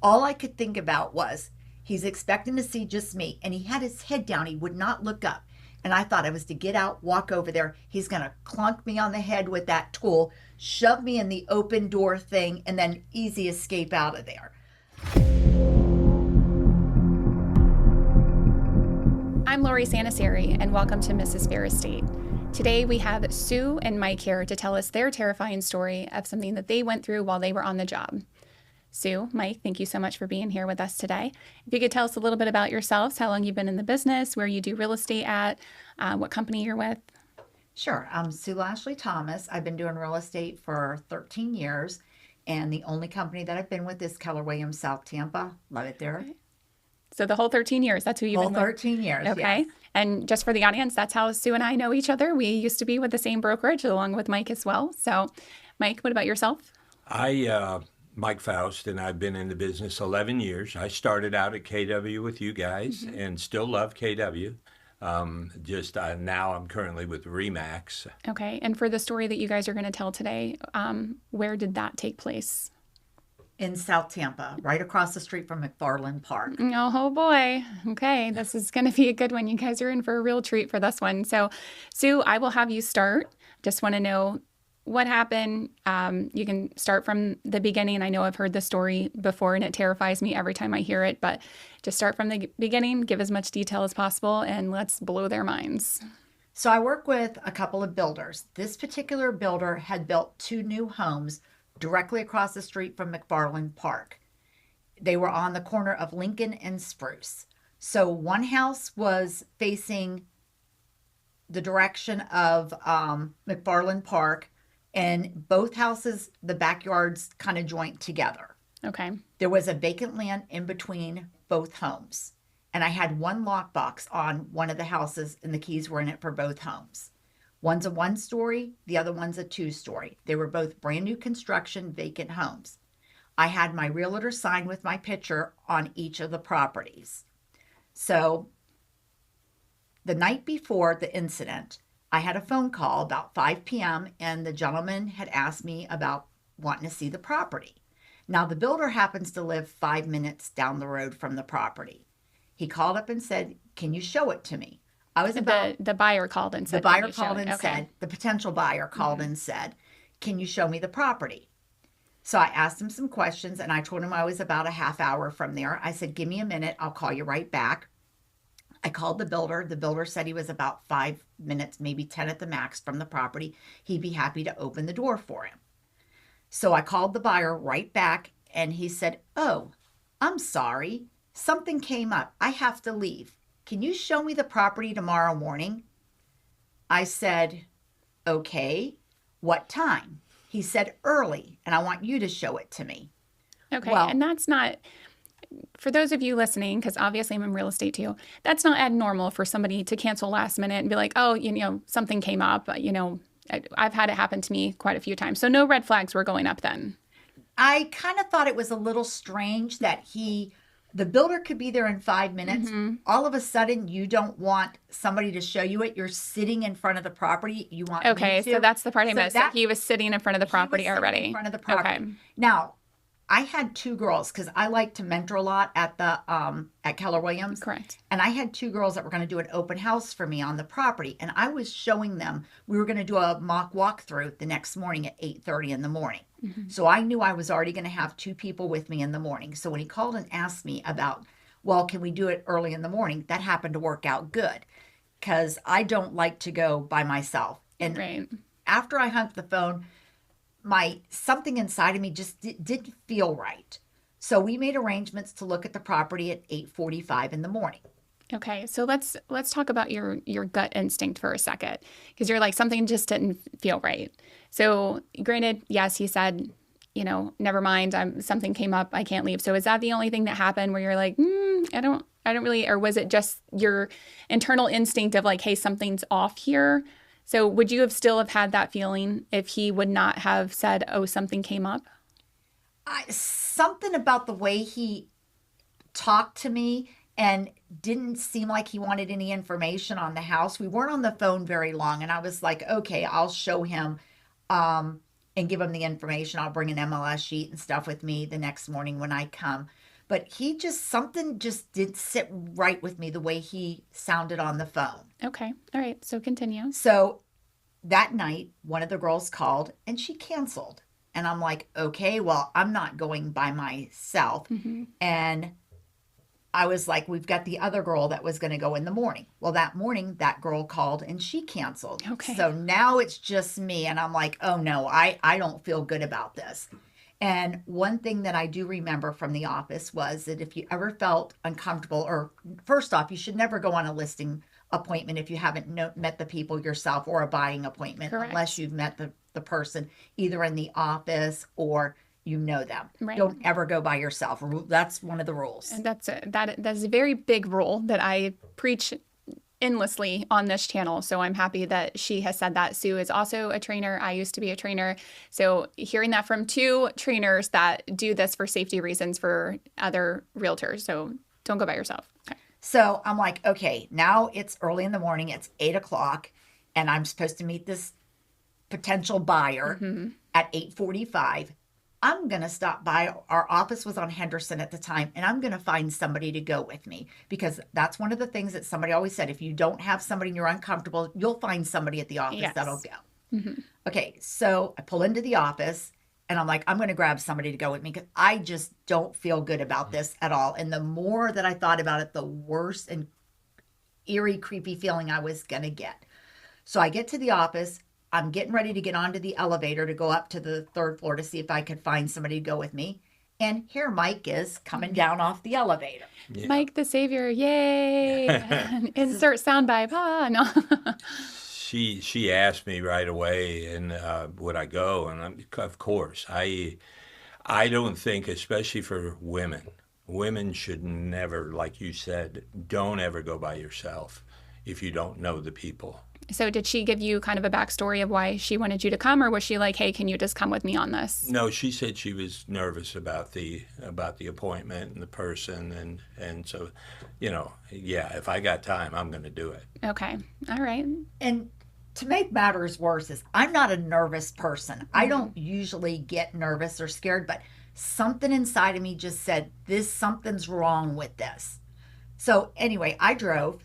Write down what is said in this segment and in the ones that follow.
All I could think about was he's expecting to see just me, and he had his head down. He would not look up. And I thought I was to get out, walk over there. He's going to clunk me on the head with that tool, shove me in the open door thing, and then easy escape out of there. I'm Lori Sanaseri, and welcome to Mrs. Fair Estate. Today we have Sue and Mike here to tell us their terrifying story of something that they went through while they were on the job. Sue, Mike, thank you so much for being here with us today. If you could tell us a little bit about yourselves, how long you've been in the business, where you do real estate at, what company you're with. Sure. I'm Sue Ashley Thomas. I've been doing real estate for 13 years, and the only company that I've been with is Keller Williams South Tampa. Love it there. So the whole 13 years, that's who you've Whole been with? 13 years, Okay. yes. And just for the audience, that's how Sue and I know each other. We used to be with the same brokerage along with Mike as well. So, Mike, what about yourself? Mike Faust, and I've been in the business 11 years. I started out at KW with you guys and still love KW. Now I'm currently with Remax. Okay. And for the story that you guys are going to tell today, where did that take place? In South Tampa, right across the street from McFarland Park. Oh boy. Okay. This is going to be a good one. You guys are in for a real treat for this one. So, Sue, I will have you start. Just want to know what happened. You can start from the beginning. I know I've heard the story before and it terrifies me every time I hear it, but just start from the beginning, give as much detail as possible, and let's blow their minds. So I work with a couple of builders. This particular builder had built 2 new homes directly across the street from McFarland Park. They were on the corner of Lincoln and Spruce. So one house was facing the direction of McFarland Park, and both houses, the backyards kind of joint together. Okay. There was a vacant land in between both homes. And I had one lockbox on one of the houses, and the keys were in it for both homes. One's a 1-story, the other one's a 2-story. They were both brand new construction, vacant homes. I had my realtor sign with my picture on each of the properties. So the night before the incident, I had a phone call about 5 p.m. and the gentleman had asked me about wanting to see the property. Now, the builder happens to live 5 minutes down the road from the property. He called up and said, "Can you show it to me?" I was about The buyer called and said, the buyer "Can you show called it?" and Okay. said, the potential buyer called and said, "Can you show me the property?" So I asked him some questions and I told him I was about a half hour from there. I said, "Give me a minute, I'll call you right back." I called the builder. The builder said he was about 5 minutes, maybe 10 at the max from the property. He'd be happy to open the door for him. So I called the buyer right back and he said, "Oh, I'm sorry. Something came up. I have to leave. Can you show me the property tomorrow morning?" I said, "Okay. What time?" He said, "Early, and I want you to show it to me." Okay. Well- And that's not, for those of you listening, because obviously I'm in real estate too, that's not abnormal for somebody to cancel last minute and be like, "Oh, something came up." I've had it happen to me quite a few times. So no red flags were going up then. I kind of thought it was a little strange that the builder could be there in 5 minutes. All of a sudden, you don't want somebody to show you it. You're sitting in front of the property. You want Okay. me to. So that's the part I So missed. that- He was sitting in front of the property He was sitting already. in front of the property. Okay. Now, I had 2 girls because I like to mentor a lot at the at Keller Williams. Correct. And I had 2 girls that were going to do an open house for me on the property, and I was showing them. We were going to do a mock walkthrough the next morning at 8:30 in the morning. So I knew I was already going to have 2 people with me in the morning. So when he called and asked me about, well, can we do it early in the morning? That happened to work out good because I don't like to go by myself. And Right. after I hung up the phone, something inside of me just didn't feel right. So we made arrangements to look at the property at 8:45 in the morning. Okay, so let's talk about your gut instinct for a second, because you're like, something just didn't feel right. So granted, yes, he said, never mind, something came up, I can't leave. So is that the only thing that happened where you're like, I don't really, or was it just your internal instinct of like, hey, something's off here? So would you have still have had that feeling if he would not have said, oh, something came up? Something about the way he talked to me and didn't seem like he wanted any information on the house. We weren't on the phone very long, and I was like, okay, I'll show him and give him the information. I'll bring an MLS sheet and stuff with me the next morning when I come. But something just did sit right with me the way he sounded on the phone. Okay. All right. So continue. So that night, one of the girls called and she canceled. And I'm like, okay, well, I'm not going by myself. And I was like, we've got the other girl that was going to go in the morning. Well, that morning, that girl called and she canceled. Okay. So now it's just me. And I'm like, oh no, I don't feel good about this. And one thing that I do remember from the office was that if you ever felt uncomfortable, or first off, you should never go on a listing appointment if you haven't met the people yourself, or a buying appointment, Correct. unless you've met the person either in the office or you know them. Right. Don't ever go by yourself. That's one of the rules. And that's a very big rule that I preach endlessly on this channel. So I'm happy that she has said that. Sue is also a trainer. I used to be a trainer. So hearing that from two trainers that do this for safety reasons for other realtors. So don't go by yourself. Okay. So I'm like, okay, now it's early in the morning. It's 8:00 and I'm supposed to meet this potential buyer at 8:45. I'm going to stop by. Our office was on Henderson at the time, and I'm going to find somebody to go with me, because that's one of the things that somebody always said. If you don't have somebody and you're uncomfortable, you'll find somebody at the office Yes. that'll go. Okay, so I pull into the office and I'm like, I'm going to grab somebody to go with me, because I just don't feel good about this at all. And the more that I thought about it, the worse and eerie, creepy feeling I was going to get. So I get to the office. I'm getting ready to get onto the elevator to go up to the 3rd floor to see if I could find somebody to go with me. And here Mike is coming down off the elevator. Yeah. Mike the Savior. Yay. Insert soundbite. Ah, no. She asked me right away, and would I go? And of course, I don't think, especially for women should never, like you said, don't ever go by yourself if you don't know the people. So did she give you kind of a backstory of why she wanted you to come, or was she like, hey, can you just come with me on this? No, she said she was nervous about the appointment and the person, and so, yeah, if I got time, I'm going to do it. Okay. All right. And to make matters worse is I'm not a nervous person. I don't usually get nervous or scared, but something inside of me just said, something's wrong with this. So anyway, I drove.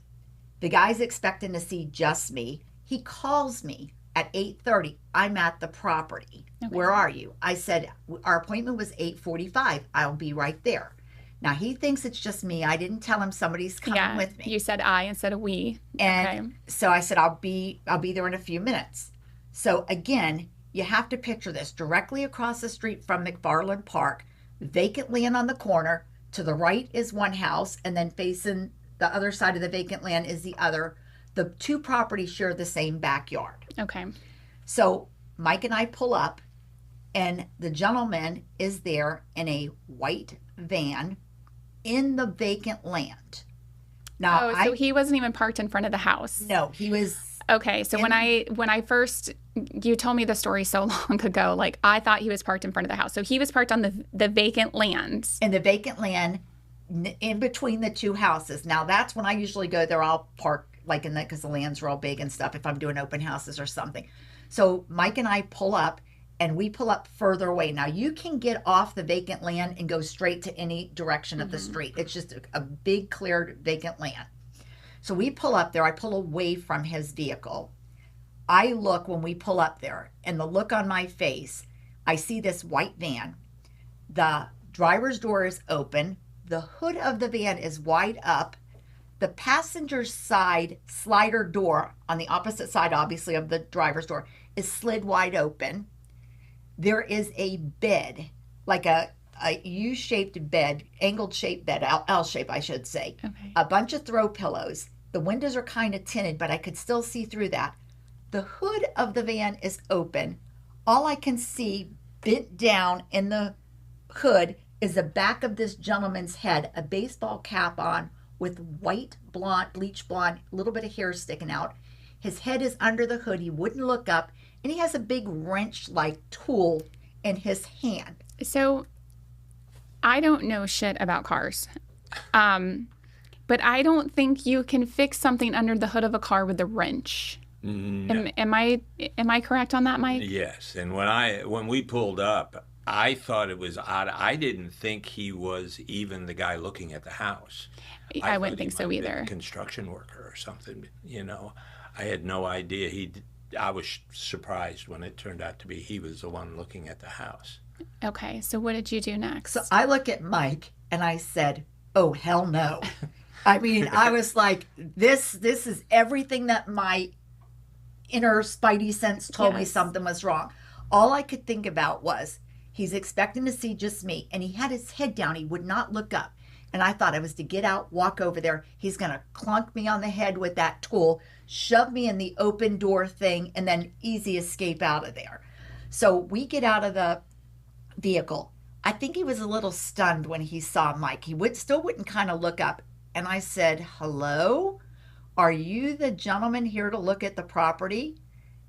The guy's expecting to see just me. He calls me at 8:30. I'm at the property. Okay. Where are you? I said, our appointment was 8:45. I'll be right there. Now he thinks it's just me. I didn't tell him somebody's coming with me. You said I instead of we. And Okay. so I said, I'll be there in a few minutes. So again, you have to picture this: directly across the street from McFarland Park, vacant land on the corner. To the right is one house, and then facing the other side of the vacant land is the other. The two properties share the same backyard. Okay. So Mike and I pull up, and the gentleman is there in a white van in the vacant land. Now, Oh, so he wasn't even parked in front of the house. no, he was. Okay, so when I first, you told me the story so long ago, like I thought he was parked in front of the house. So he was parked on the vacant land. In the vacant land in between the two houses. Now that's when I usually go there. I'll park like in that, because the lands are all big and stuff, if I'm doing open houses or something. So Mike and I pull up, and we pull up further away. Now you can get off the vacant land and go straight to any direction of the street. It's just a big cleared vacant land. So we pull up there. I pull away from his vehicle. I look when we pull up there, and the look on my face, I see this white van. The driver's door is open. The hood of the van is wide up. The passenger side slider door on the opposite side, obviously, of the driver's door is slid wide open. There is a bed, like a U-shaped bed, angled shaped bed, L shape, I should say. Okay. A bunch of throw pillows. The windows are kind of tinted, but I could still see through that. The hood of the van is open. All I can see bent down in the hood is the back of this gentleman's head, a baseball cap on with white blonde, bleach blonde, a little bit of hair sticking out. His head is under the hood. He wouldn't look up, and he has a big wrench-like tool in his hand. So I don't know shit about cars. But I don't think you can fix something under the hood of a car with a wrench. No. Am I correct on that, Mike? Yes, and when we pulled up, I thought it was odd. I didn't think he was even the guy looking at the house. I thought wouldn't he think so might have been either. a construction worker or something. You know, I had no idea. I was surprised when it turned out to be he was the one looking at the house. Okay, so what did you do next? So I look at Mike and I said, "Oh hell no!" I mean, I was like, "This is everything that my inner spidey sense told me Yes. something was wrong." All I could think about was he's expecting to see just me, and he had his head down. He would not look up, and I thought I was to get out, walk over there. He's gonna clunk me on the head with that tool, shove me in the open door thing, and then easy escape out of there. So we get out of the vehicle. I think he was a little stunned when he saw Mike. He wouldn't kind of look up. And I said, "Hello? Are you the gentleman here to look at the property?"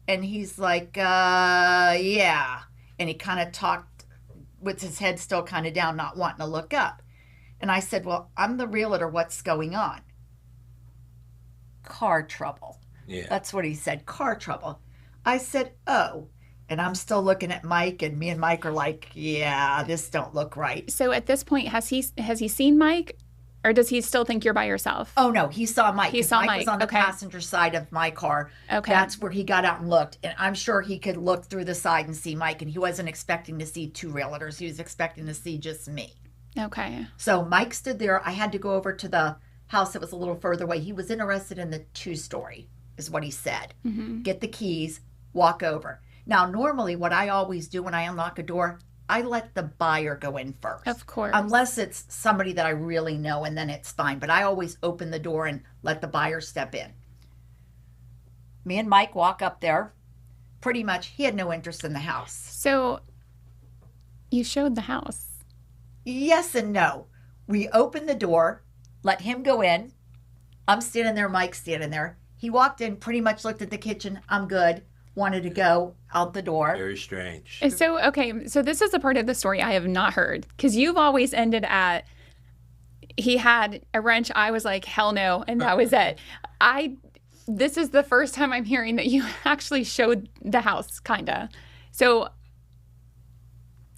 And he's like, yeah. And he kind of talked with his head still kind of down, not wanting to look up. And I said, "Well, I'm the realtor. What's going on?" "Car trouble." Yeah. That's what he said, "car trouble." I said, "Oh." And I'm still looking at Mike, and me and Mike are like, "Yeah, this don't look right." So at this point, has he seen Mike, or does he still think you're by yourself? Oh no, he saw Mike. He 'Cause saw Mike Mike, was on the okay. passenger side of my car. Okay. That's where he got out and looked. And I'm sure he could look through the side and see Mike. And he wasn't expecting to see two realtors. He was expecting to see just me. Okay. So Mike stood there. I had to go over to the house that was a little further away. He was interested in the 2-story, is what he said. Get the keys, walk over. Now, normally what I always do when I unlock a door, I let the buyer go in first. Of course. Unless it's somebody that I really know, and then it's fine. But I always open the door and let the buyer step in. Me and Mike walk up there. Pretty much, he had no interest in the house. So you showed the house. Yes and no. We opened the door, let him go in. I'm standing there, Mike's standing there. He walked in, pretty much looked at the kitchen. I'm good. Wanted to go out the door. Very strange. So, okay, so this is a part of the story I have not heard, because you've always ended at, he had a wrench. I was like, hell no. And that was it. This is the first time I'm hearing that you actually showed the house, kind of. So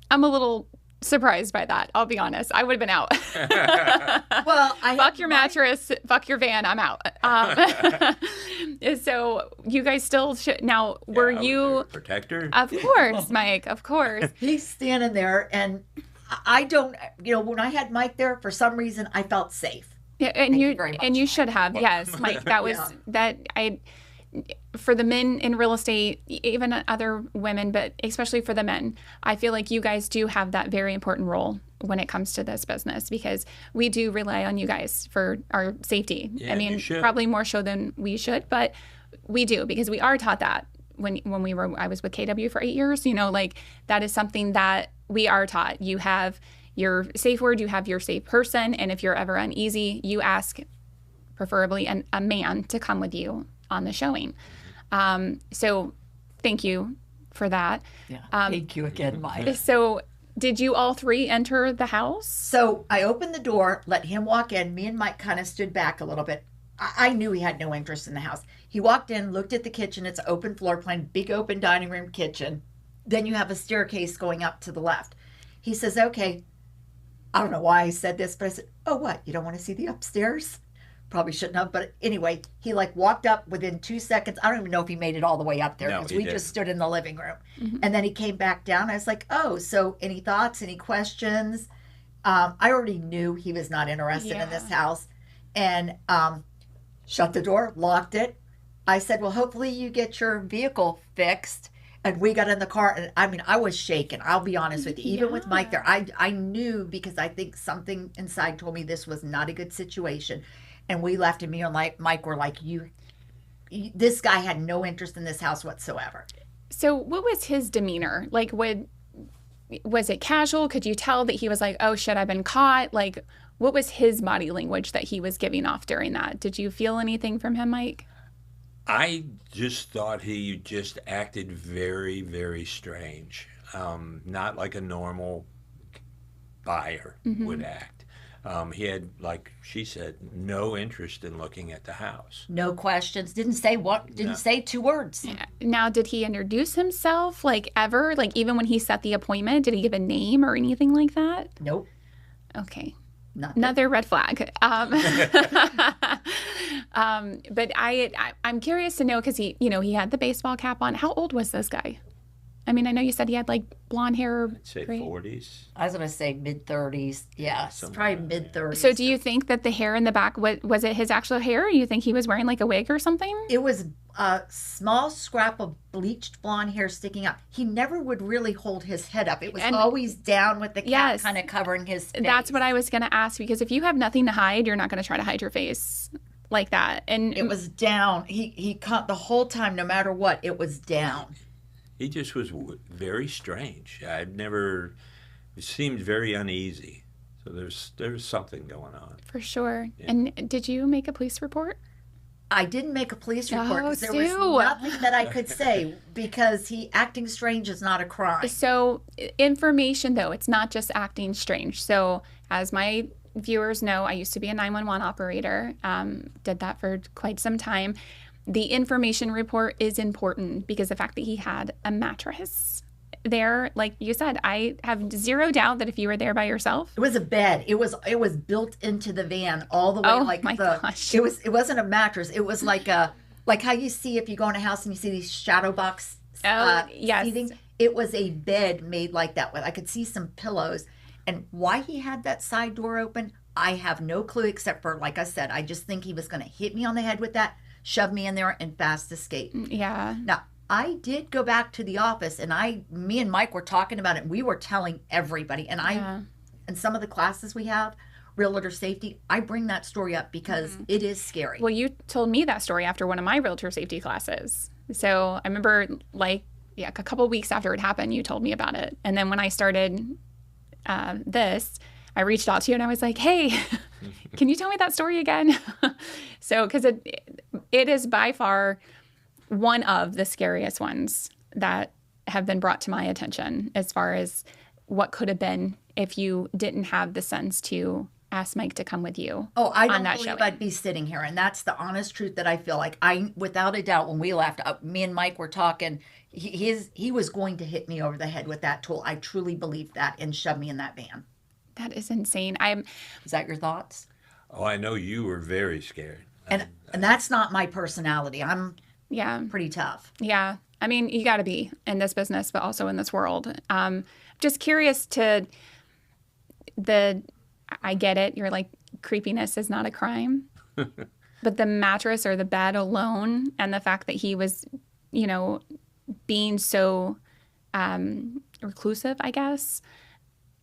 I'm a little surprised by that. I'll be honest. I would have been out. Well, Fuck your mattress. Fuck your van. I'm out. So you guys still now, were Yeah, I was you? their protector? Of course, Mike. Of course. He's standing there, and I don't, when I had Mike there, for some reason, I felt safe. Yeah, and Thank you you very much, and you Mike. should have. Yes, Mike. That was for the men in real estate, even other women, but especially for the men. I feel like you guys do have that very important role when it comes to this business, because we do rely on you guys for our safety. Yeah, I mean, you should. probably more so than we should, but we do, because we are taught that when I was with KW for 8 years, like that is something that we are taught. You have your safe word, you have your safe person, and if you're ever uneasy, you ask preferably a man to come with you on the showing. So thank you for that. Yeah. Thank you again, Mike. So did you all three enter the house? So I opened the door, let him walk in. Me and Mike kind of stood back a little bit. I knew he had no interest in the house. He walked in, looked at the kitchen. It's an open floor plan, big open dining room kitchen. Then you have a staircase going up to the left. He says, "Okay." I don't know why I said this, but I said, "Oh, what? You don't want to see the upstairs?" Probably shouldn't have, but anyway, he walked up within 2 seconds. I don't even know if he made it all the way up there, No, because he we didn't. just stood in the living room. And then he came back down. I was like, "Oh, so any thoughts, any questions?" I already knew he was not interested in this house, and shut the door, locked it. I said, "Well, hopefully you get your vehicle fixed." And we got in the car, and I mean, I was shaken. I'll be honest with you. Even with Mike there, I knew, because I think something inside told me this was not a good situation. And we left, and me and Mike were like, this guy had no interest in this house whatsoever. So what was his demeanor? Like, was it casual? Could you tell that he was like, "Oh shit, I've been caught"? Like, what was his body language that he was giving off during that? Did you feel anything from him, Mike? I just thought he just acted very, very strange. Not like a normal buyer would act. He had, like she said, no interest in looking at the house. No questions. Didn't say what. Didn't No. say two words. Now, did he introduce himself like ever? Like even when he set the appointment, did he give a name or anything like that? Nope. Okay. Nothing. Another red flag. But I'm curious to know because he had the baseball cap on. How old was this guy? I mean, I know you said he had like blonde hair. I'd say Right. 40s. I was gonna say mid-30s. Yeah, it's Somewhere probably around there. mid-30s. So do you think that the hair in the back was it his actual hair? Or you think he was wearing like a wig or something? It was a small scrap of bleached blonde hair sticking up. He never would really hold his head up. It was And- always down with the cap Yes. kind of covering his face. That's what I was going to ask because if you have nothing to hide, you're not going to try to hide your face like that. And It was down. He cut the whole time, no matter what. It was down. He just was very strange. It seemed very uneasy. So there's something going on. for sure. Yeah. And did you make a police report? I didn't make a police report Oh, because there was Sue. nothing that I could say because acting strange is not a crime. So information though, it's not just acting strange. So as my viewers know, I used to be a 911 operator, did that for quite some time. The information report is important because the fact that he had a mattress there, like you said, I have zero doubt that if you were there by yourself, It was a bed. It was built into the van all the way. Oh, like my the gosh. it wasn't a mattress. It was like how you see if you go in a house and you see these shadow box yes. seating. It was a bed made like that. I could see some pillows, and why he had that side door open, I have no clue. Except for, like I said, I just think he was going to hit me on the head with that, shove me in there, and fast escape. Yeah. Now, I did go back to the office, and me and Mike were talking about it. We were telling everybody, and Yeah. in some of the classes we have, realtor safety, I bring that story up because it is scary. Well, you told me that story after one of my realtor safety classes. So I remember a couple of weeks after it happened, you told me about it. And then when I started this, I reached out to you and I was like, hey, can you tell me that story again? So, because it is by far one of the scariest ones that have been brought to my attention as far as what could have been if you didn't have the sense to ask Mike to come with you. Oh, I on don't that believe showing. I'd be sitting here. And that's the honest truth that I feel like. Without a doubt, when we left, me and Mike were talking, he was going to hit me over the head with that tool. I truly believed that and shove me in that van. That is insane. Is that your thoughts? Oh, I know you were very scared. And that's not my personality. I'm Yeah. pretty tough. Yeah. I mean, you got to be in this business, but also in this world. Just curious I get it. You're like, creepiness is not a crime. But the mattress or the bed alone and the fact that he was, being so reclusive, I guess,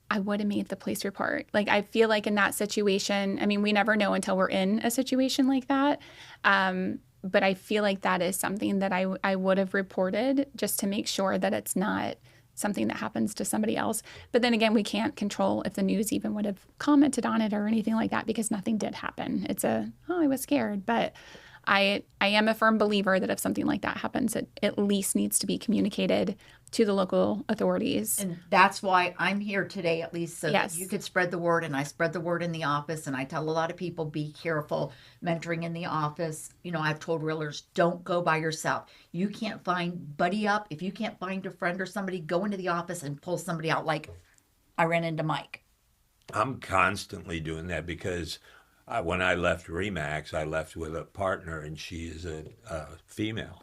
I would have made the police report. Like, I feel like in that situation, I mean, we never know until we're in a situation like that. But I feel like that is something that I would have reported just to make sure that it's not something that happens to somebody else. But then again, we can't control if the news even would have commented on it or anything like that because nothing did happen. It's I was scared. But I am a firm believer that if something like that happens, it at least needs to be communicated to the local authorities. And that's why I'm here today, at least so Yes. that you could spread the word. And I spread the word in the office. And I tell a lot of people, be careful mentoring in the office. I've told realtors, don't go by yourself. You can't buddy up. If you can't find a friend or somebody, go into the office and pull somebody out. Like I ran into Mike. I'm constantly doing that because when I left Remax, I left with a partner, and she is a female,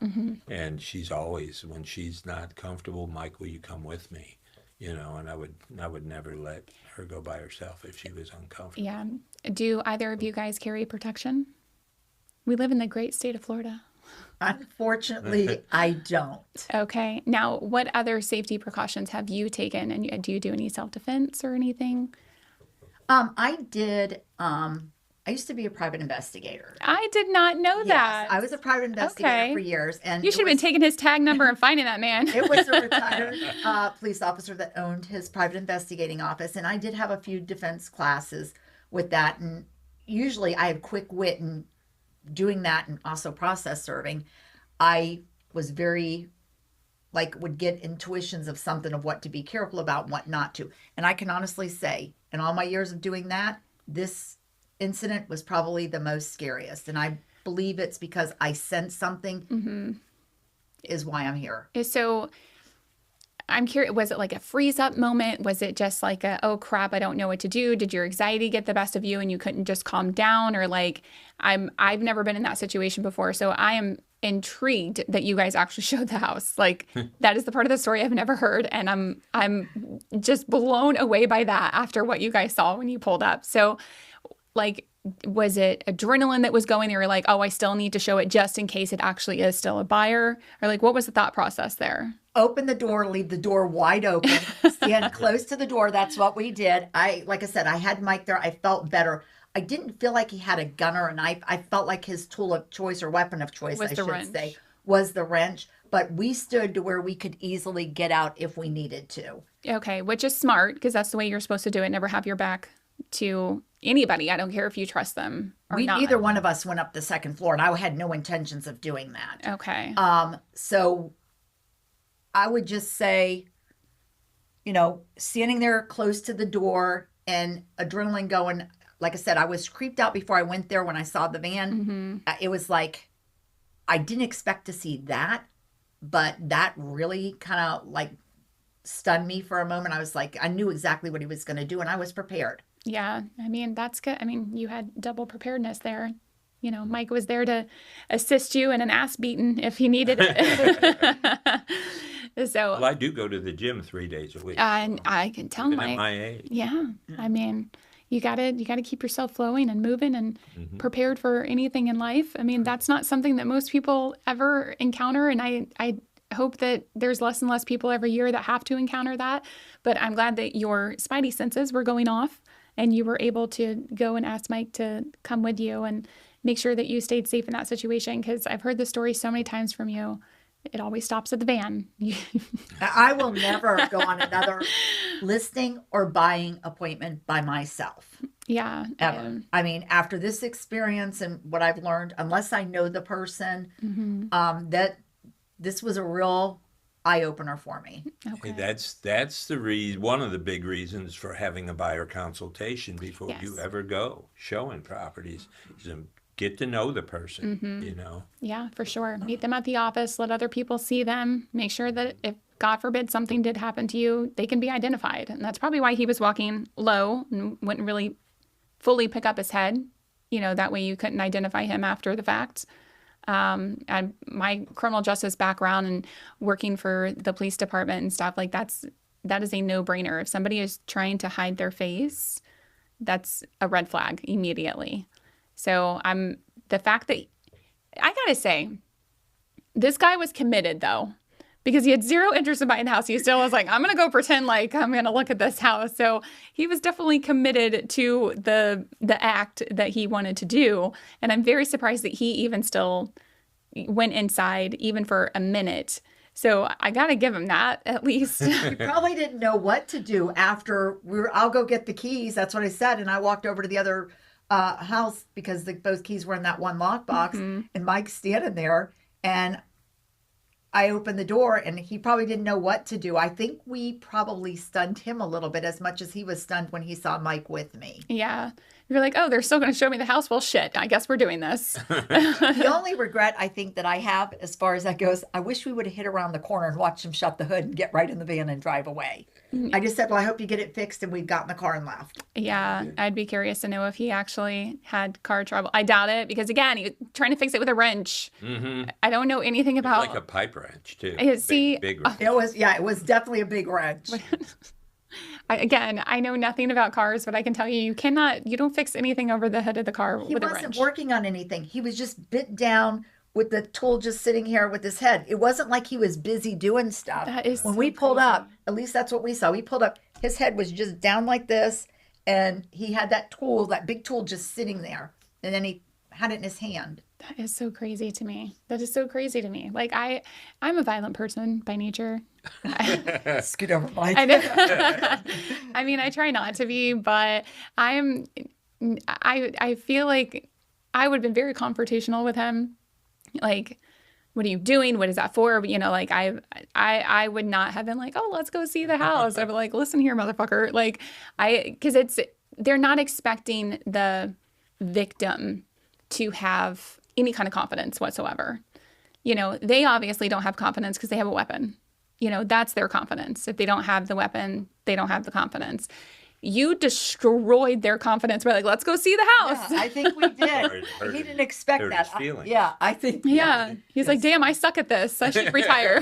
and she's always, when she's not comfortable, Mike, will you come with me? And I would never let her go by herself if she was uncomfortable. Yeah. Do either of you guys carry protection? We live in the great state of Florida. Unfortunately, I don't. Okay. Now, what other safety precautions have you taken? And do you do any self-defense or anything? I did. I used to be a private investigator. I did not know that. Yes, I was a private investigator Okay. for years, and You should have been taking his tag number and finding that man. It was a retired police officer that owned his private investigating office, and I did have a few defense classes with that. And usually, I have quick wit, and doing that, and also process serving, I was very would get intuitions of something of what to be careful about and what not to. And I can honestly say, in all my years of doing that, this incident was probably the most scariest. And I believe it's because I sensed something is why I'm here. So I'm curious, was it like a freeze up moment? Was it just like a, oh crap, I don't know what to do? Did your anxiety get the best of you and you couldn't just calm down? Or like, I've never been in that situation before. So I am intrigued that you guys actually showed the house. Like that is the part of the story I've never heard. And I'm just blown away by that after what you guys saw when you pulled up. So like, was it adrenaline that was going? They were like, oh, I still need to show it just in case it actually is still a buyer? Or like, what was the thought process there? Open the door, leave the door wide open, stand close to the door. That's what we did. Like I said, I had Mike there. I felt better. I didn't feel like he had a gun or a knife. I felt like his tool of choice or weapon of choice, Was I the should wrench. say, was the wrench. But we stood to where we could easily get out if we needed to. Okay, which is smart because that's the way you're supposed to do it. Never have your back to anybody. I don't care if you trust them or not. Neither one of us went up the second floor, and I had no intentions of doing that. Okay. So I would just say, standing there close to the door and adrenaline going. Like I said, I was creeped out before I went there when I saw the van. It was like, I didn't expect to see that, but that really kind of like stunned me for a moment. I was like, I knew exactly what he was going to do and I was prepared. Yeah, I mean, that's good. I mean, you had double preparedness there. Mike was there to assist you in an ass beating if he needed it. So, Well, I do go to the gym 3 days a week. and I can tell Even at Mike. my age. Yeah, I mean, you gotta keep yourself flowing and moving and prepared for anything in life. I mean, that's not something that most people ever encounter, and I hope that there's less and less people every year that have to encounter that. But I'm glad that your spidey senses were going off and you were able to go and ask Mike to come with you and make sure that you stayed safe in that situation. Because I've heard the story so many times from you. It always stops at the van. I will never go on another listing or buying appointment by myself. Yeah. Ever. I mean, after this experience and what I've learned, unless I know the person, that this was a real eye opener for me. Okay. That's the reason. One of the big reasons for having a buyer consultation before you Yes. ever go showing properties is to get to know the person. Yeah, for sure. Meet them at the office, let other people see them, make sure that if God forbid something did happen to you, they can be identified. And that's probably why he was walking low and wouldn't really fully pick up his head. That way you couldn't identify him after the fact. And my criminal justice background and working for the police department and stuff, like that is a no-brainer. If somebody is trying to hide their face, that's a red flag immediately. So the fact that I gotta say, this guy was committed though, because he had zero interest in buying the house. He still was like, I'm gonna go pretend like I'm gonna look at this house. So he was definitely committed to the act that he wanted to do. And I'm very surprised that he even still went inside even for a minute. So I gotta give him that at least. You probably didn't know what to do after I'll go get the keys. That's what I said. And I walked over to the other house because both keys were in that one lockbox, and Mike's standing there, and I opened the door, and he probably didn't know what to do. I think we probably stunned him a little bit as much as he was stunned when he saw Mike with me. Yeah. You're like, oh, they're still going to show me the house. Well, shit, I guess we're doing this. The only regret I think that I have as far as that goes, I wish we would have hit around the corner and watched him shut the hood and get right in the van and drive away. I just said, well, I hope you get it fixed, and we got in the car and left. Yeah, I'd be curious to know if he actually had car trouble. I doubt it because, again, he was trying to fix it with a wrench. I don't know anything about. Like a pipe wrench too. See, big wrench. It was definitely a big wrench. I know nothing about cars, but I can tell you you don't fix anything over the hood of the car He with a wasn't wrench. working on anything. He was just bit down with the tool just sitting here with his head. It wasn't like he was busy doing stuff. That is when so we pulled crazy. up, at least that's what we saw. We pulled up, his head was just down like this, and he had that big tool just sitting there. And then he had it in his hand. That is so crazy to me. That is so crazy to me. Like I'm a violent person by nature. Scoot over, Mike. I know. I mean, I try not to be, but I feel like I would have been very confrontational with him. Like, what are you doing? What is that for? Like I would not have been like, oh, let's go see the house. I'd be like, listen here, motherfucker. Like because they're not expecting the victim to have any kind of confidence whatsoever. You know, they obviously don't have confidence because they have a weapon. You know, that's their confidence. If they don't have the weapon, they don't have the confidence. You destroyed their confidence by like, let's go see the house. Yeah, I think we did. Hurt- He didn't expect hurt that. his feelings. Yeah, I think. Yeah. He's like, damn, I suck at this. I should retire.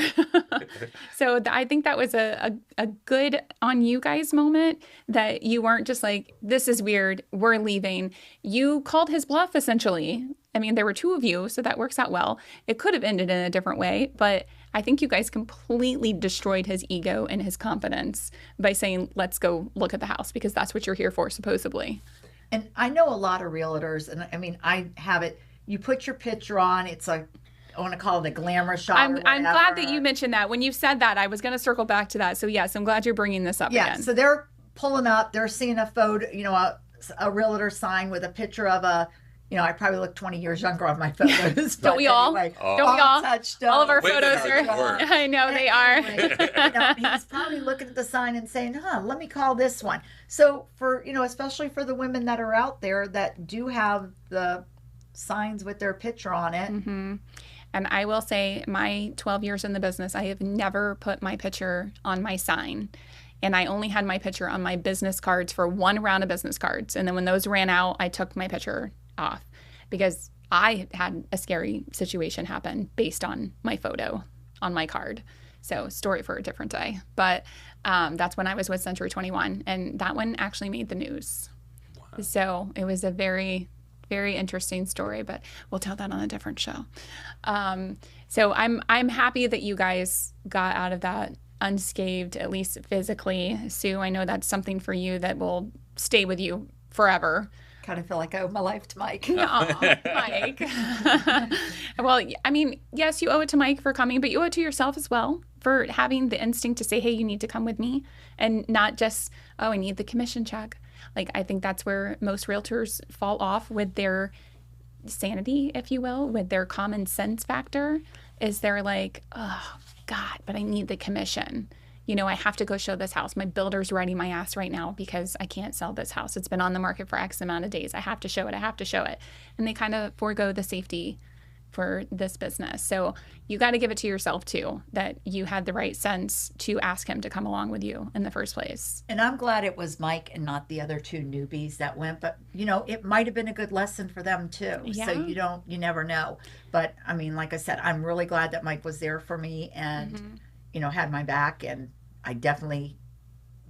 So I think that was a good on you guys moment, that you weren't just like, this is weird, we're leaving. You called his bluff, essentially. I mean, there were two of you, so that works out well. It could have ended in a different way, but I think you guys completely destroyed his ego and his confidence by saying, let's go look at the house, because that's what you're here for, supposedly. And I know a lot of realtors, and I mean, I have it. You put your picture on. It's like, I want to call it a glamour shot. I'm or glad whatever. that you mentioned that. When you said that, I was going to circle back to that. So yes, I'm glad you're bringing this up Yeah. again. So they're pulling up. They're seeing a photo. You know, a realtor sign with a picture of a. You know, I probably look 20 years younger on my photos. Don't but we all? anyway, Don't we all? touched All of our up. Women photos are the are. worst. I know they are. Anyway, you know, he's probably looking at the sign and saying, let me call this one. So for, you know, especially for the women that are out there that do have the signs with their picture on it. Mm-hmm. And I will say, my 12 years in the business, I have never put my picture on my sign. And I only had my picture on my business cards for one round of business cards. And then when those ran out, I took my picture off, because I had a scary situation happen based on my photo on my card. So story for a different day. But that's when I was with Century 21. And that one actually made the news. Wow. So it was a very, very interesting story, but we'll tell that on a different show. So I'm happy that you guys got out of that unscathed, at least physically. Sue, I know that's something for you that will stay with you forever. Kind of feel like I owe my life to Mike. Aw, Mike. Well, I mean, yes, you owe it to Mike for coming, but you owe it to yourself as well for having the instinct to say, hey, you need to come with me, and not just, oh, I need the commission check. Like, I think that's where most realtors fall off with their sanity, if you will, with their common sense factor, is they're like, oh, God, but I need the commission. You know, I have to go show this house. My builder's riding my ass right now because I can't sell this house. It's been on the market for X amount of days. I have to show it. I have to show it. And they kind of forego the safety for this business. So you got to give it to yourself too, that you had the right sense to ask him to come along with you in the first place. And I'm glad it was Mike and not the other two newbies that went. But, you know, it might have been a good lesson for them too. Yeah. So you never know. But I mean, like I said, I'm really glad that Mike was there for me and, you know, had my back. And I definitely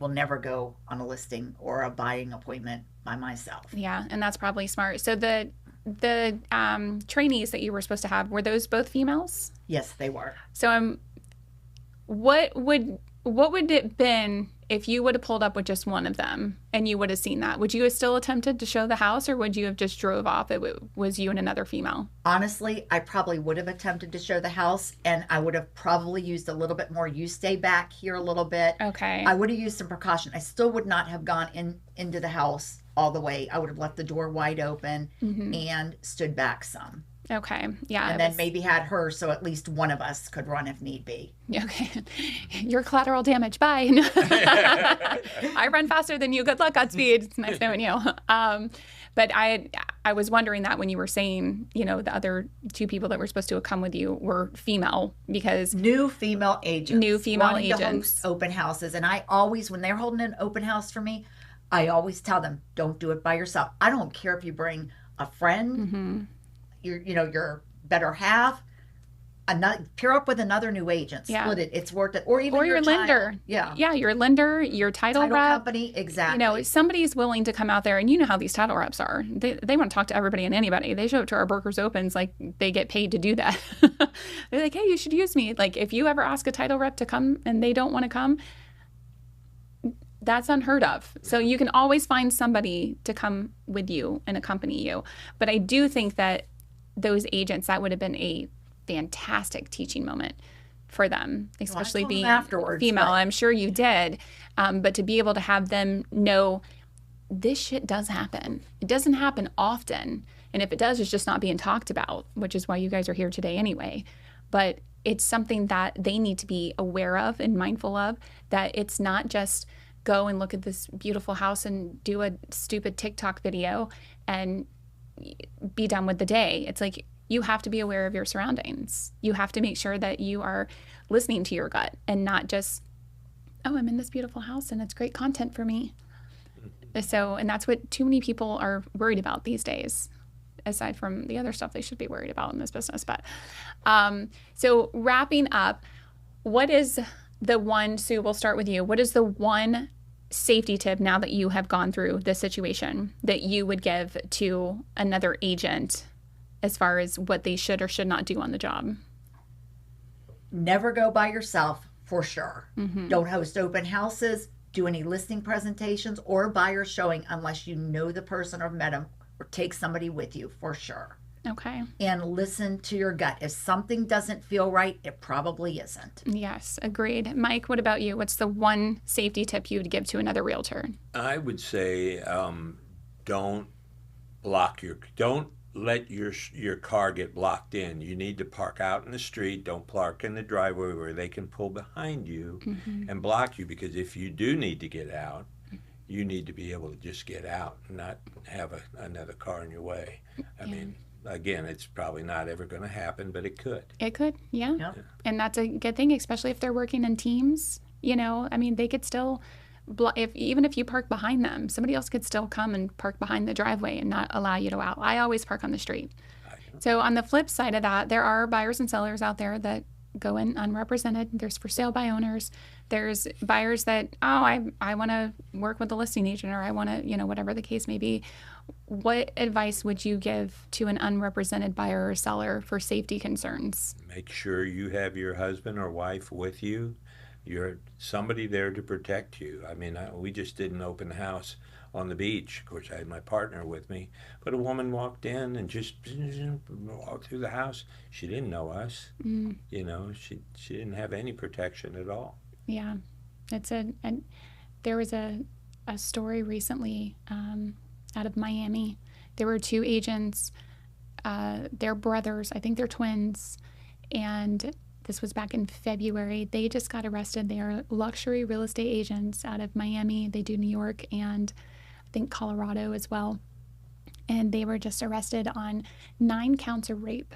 will never go on a listing or a buying appointment by myself. Yeah, and that's probably smart. So the trainees that you were supposed to have, were those both females? Yes, they were. So what would it been if you would have pulled up with just one of them and you would have seen that? Would you have still attempted to show the house, or would you have just drove off? It was you and another female. Honestly, I probably would have attempted to show the house, and I would have probably used a little bit more. You stay back here a little bit. Okay. I would have used some precaution. I still would not have gone into the house all the way. I would have left the door wide open and stood back some. Okay. Yeah. And then maybe had her so at least one of us could run if need be. Okay. Your collateral damage. Bye. I run faster than you. Good luck. Godspeed. It's nice knowing you. But I was wondering that when you were saying, you know, the other two people that were supposed to have come with you were female, because New female agents. wanting to agents. host open houses. And I always, when they're holding an open house for me, I always tell them, don't do it by yourself. I don't care if you bring a friend, your better half, pair up with another new agent, split it. It's worth it. Or even your lender. Yeah. Yeah, your lender, your title rep. company, exactly. You know, somebody's willing to come out there, and you know how these title reps are. They want to talk to everybody and anybody. They show up to our Brokers Opens like they get paid to do that. They're like, hey, you should use me. Like, if you ever ask a title rep to come and they don't want to come, that's unheard of. So you can always find somebody to come with you and accompany you. But I do think that those agents, that would have been a fantastic teaching moment for them, especially told them being afterwards, female. but- I'm sure you did. But to be able to have them know this shit does happen. It doesn't happen often. And if it does, it's just not being talked about, which is why you guys are here today anyway. But it's something that they need to be aware of and mindful of, that it's not just go and look at this beautiful house and do a stupid TikTok video and be done with the day. It's like you have to be aware of your surroundings. You have to make sure that you are listening to your gut and not just, oh, I'm in this beautiful house and it's great content for me. So, and that's what too many people are worried about these days, aside from the other stuff they should be worried about in this business. But so wrapping up, what is the one, Sue, we'll start with you. What is the one safety tip now that you have gone through this situation that you would give to another agent as far as what they should or should not do on the job? Never go by yourself, for sure. Don't host open houses, do any listing presentations or buyer showing unless you know the person or met them, or take somebody with you, for sure. Okay. And listen to your gut. If something doesn't feel right, it probably isn't. Yes, agreed. Mike, what about you? What's the one safety tip you would give to another realtor? I would say don't let your car get blocked in. You need to park out in the street. Don't park in the driveway where they can pull behind you and block you, because if you do need to get out, you need to be able to just get out and not have another car in your way. I mean, again, it's probably not ever going to happen, but it could. It could, yeah. Yep. And that's a good thing, especially if they're working in teams. You know, I mean, they could still, even if you park behind them, somebody else could still come and park behind the driveway and not allow you to out. I always park on the street. So on the flip side of that, there are buyers and sellers out there that go in unrepresented. There's for sale by owners. There's buyers that, I want to work with the listing agent, or I want to, whatever the case may be. What advice would you give to an unrepresented buyer or seller for safety concerns? Make sure you have your husband or wife with you. You're somebody there to protect you. I mean, we just did an open house on the beach. Of course, I had my partner with me, but a woman walked in and just walked through the house. She didn't know us. She didn't have any protection at all. Yeah, and there was a story recently out of Miami. There were two agents, they're brothers, I think they're twins, and this was back in February. They just got arrested. They are luxury real estate agents out of Miami. They do New York and I think Colorado as well. And they were just arrested on 9 counts of rape.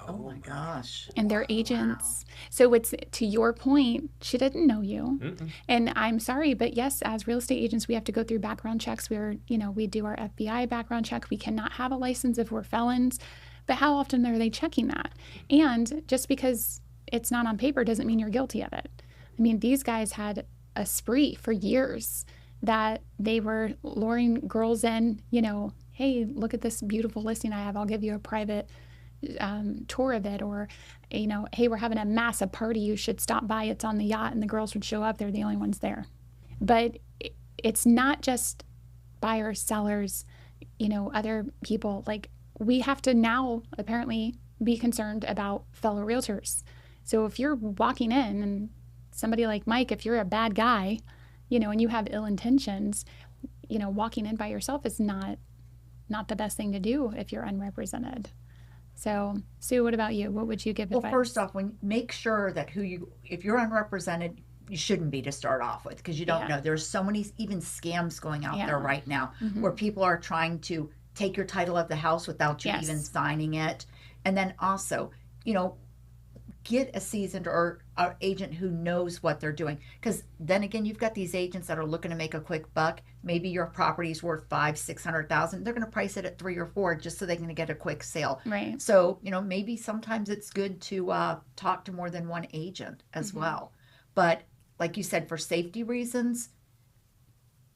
Oh my gosh. And they're agents. Wow. So it's, to your point, she didn't know you. And I'm sorry, but yes, as real estate agents, we have to go through background checks. We do our FBI background check. We cannot have a license if we're felons. But how often are they checking that? And just because it's not on paper doesn't mean you're guilty of it. I mean, these guys had a spree for years that they were luring girls in, hey, look at this beautiful listing I have. I'll give you a private tour of it. Or, hey, we're having a massive party. You should stop by. It's on the yacht. And the girls would show up. They're the only ones there. But it's not just buyers, sellers, other people. Like, we have to now apparently be concerned about fellow realtors. So if you're walking in and somebody like Mike, if you're a bad guy, and you have ill intentions, walking in by yourself is not the best thing to do if you're unrepresented. So Sue, what about you? What would you give advice? Well, first off, make sure that if you're unrepresented, you shouldn't be to start off with, because you don't know. There's so many even scams going out there right now where people are trying to take your title of the house without you even signing it. And then also, get a seasoned or an agent who knows what they're doing. Because then again, you've got these agents that are looking to make a quick buck. Maybe your property's worth $500,000-$600,000. They're going to price it at 3 or 4 just so they can get a quick sale. Right. So, maybe sometimes it's good to talk to more than one agent as well. But like you said, for safety reasons,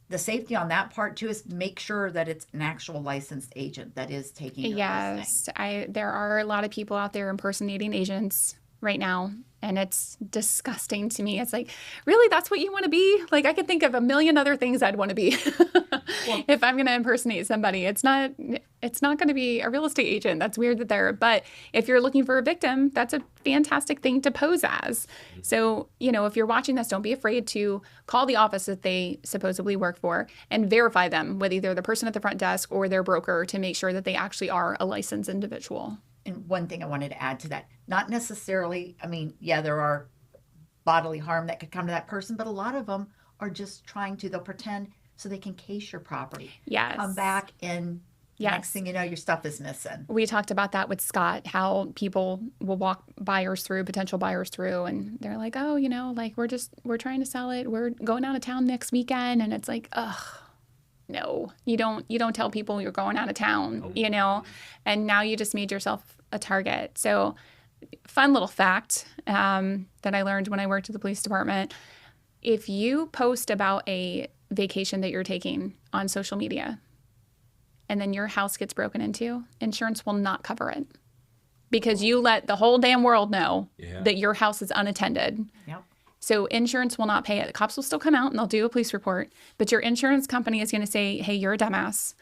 the safety on that part too is make sure that it's an actual licensed agent that is taking your listing. There are a lot of people out there impersonating agents right now, and it's disgusting to me. It's like, really, that's what you want to be? Like, I could think of a million other things I'd want to be if I'm going to impersonate somebody. It's not going to be a real estate agent. That's weird that they're, but if you're looking for a victim, that's a fantastic thing to pose as. So, if you're watching this, don't be afraid to call the office that they supposedly work for and verify them with either the person at the front desk or their broker to make sure that they actually are a licensed individual. And one thing I wanted to add to that, not necessarily, there are bodily harm that could come to that person, but a lot of them are just they'll pretend so they can case your property. Yes. Come back and Yes. next thing you know, your stuff is missing. We talked about that with Scott, how people will walk potential buyers through, and they're like, oh, like we're trying to sell it. We're going out of town next weekend. And it's like, ugh, no, you don't tell people you're going out of town, and now you just made yourself a target. So fun little fact that I learned when I worked at the police department. If you post about a vacation that you're taking on social media, and then your house gets broken into, insurance will not cover it because you let the whole damn world know that your house is unattended. Yep. So insurance will not pay it. The cops will still come out and they'll do a police report, but your insurance company is going to say, hey, you're a dumbass.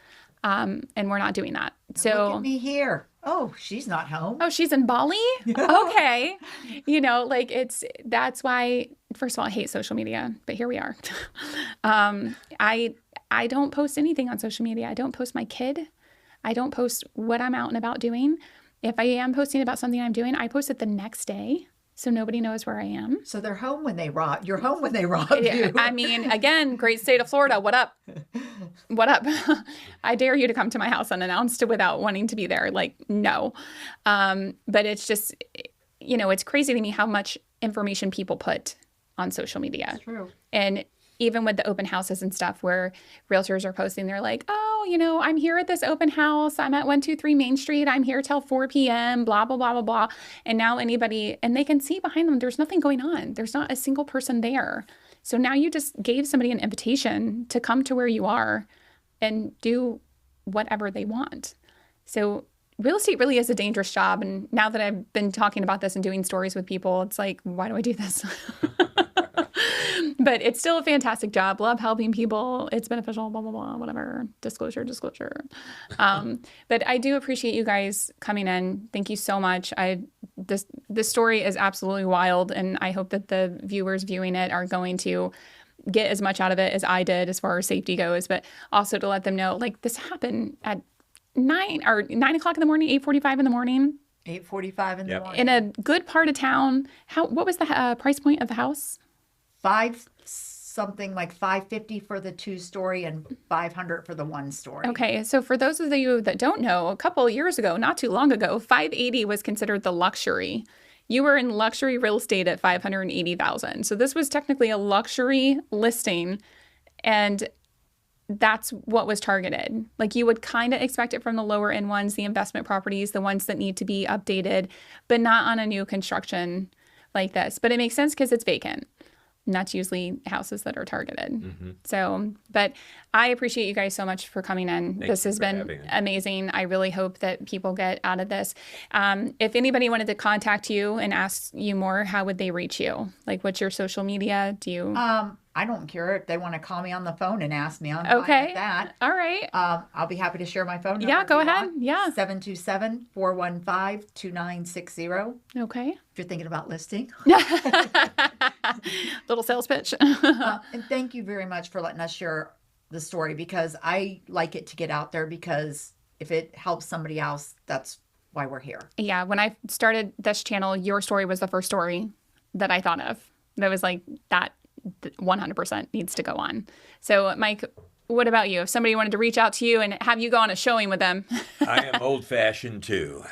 And we're not doing that. So look at me here. Oh, she's not home. Oh, she's in Bali? Okay. That's why, first of all, I hate social media, but here we are. I don't post anything on social media. I don't post my kid. I don't post what I'm out and about doing. If I am posting about something I'm doing, I post it the next day so nobody knows where I am. So they're home when they rob. You're home when they rob you. I mean, again, great state of Florida. What up? What up? I dare you to come to my house unannounced without wanting to be there. Like, no. But it's just, it's crazy to me how much information people put on social media. True. And even with the open houses and stuff where realtors are posting, they're like, oh, I'm here at this open house. I'm at 123 Main Street. I'm here till 4 p.m., blah, blah, blah, blah, blah. And now and they can see behind them, there's nothing going on. There's not a single person there. So now you just gave somebody an invitation to come to where you are and do whatever they want. So real estate really is a dangerous job. And now that I've been talking about this and doing stories with people, it's like, why do I do this? But it's still a fantastic job. Love helping people. It's beneficial, blah, blah, blah, whatever. Disclosure. But I do appreciate you guys coming in. Thank you so much. This story is absolutely wild, and I hope that the viewers viewing it are going to get as much out of it as I did as far as safety goes, but also to let them know, like, this happened at 9 o'clock in the morning, 8:45 in the morning. 8:45 in the morning. In a good part of town. What was the price point of the house? Something like $550 for the 2-story and $500 for the 1-story. Okay, so for those of you that don't know, a couple of years ago, not too long ago, $580 was considered the luxury. You were in luxury real estate at $580,000. So this was technically a luxury listing, and that's what was targeted. Like, you would kind of expect it from the lower end ones, the investment properties, the ones that need to be updated, but not on a new construction like this. But it makes sense because it's vacant. And that's usually houses that are targeted. Mm-hmm. So, but I appreciate you guys so much for coming in. This has been amazing. I really hope that people get out of this. If anybody wanted to contact you and ask you more, how would they reach you? Like, what's your social media? Do you? I don't care if they want to call me on the phone and ask me. I'm fine with that. All right. I'll be happy to share my phone number. Yeah, go ahead. Yeah. 727-415-2960. Okay. If you're thinking about listing. Little sales pitch. And thank you very much for letting us share the story, because I like it to get out there, because if it helps somebody else, that's why we're here. Yeah. When I started this channel, your story was the first story that I thought of. That was like, that 100% needs to go on. So, Mike, what about you? If somebody wanted to reach out to you and have you go on a showing with them? I am old-fashioned too.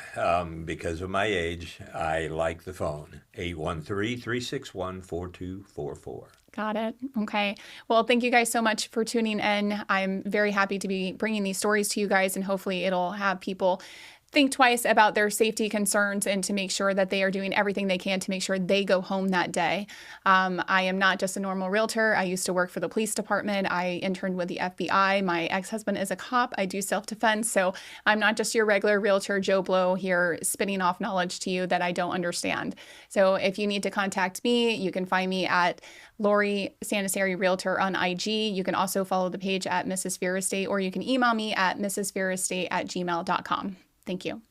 Because of my age, I like the phone. 813-361-4244. Got it. Okay. Well, thank you guys so much for tuning in. I'm very happy to be bringing these stories to you guys, and hopefully it'll have people think twice about their safety concerns and to make sure that they are doing everything they can to make sure they go home that day. I am not just a normal realtor. I used to work for the police department. I interned with the FBI. My ex-husband is a cop. I do self-defense. So I'm not just your regular realtor, Joe Blow, here spitting off knowledge to you that I don't understand. So if you need to contact me, you can find me at Lori Sanisari Realtor on IG. You can also follow the page at Mrs. Fear Estate, or you can email me at mrsfearestate@gmail.com. Thank you.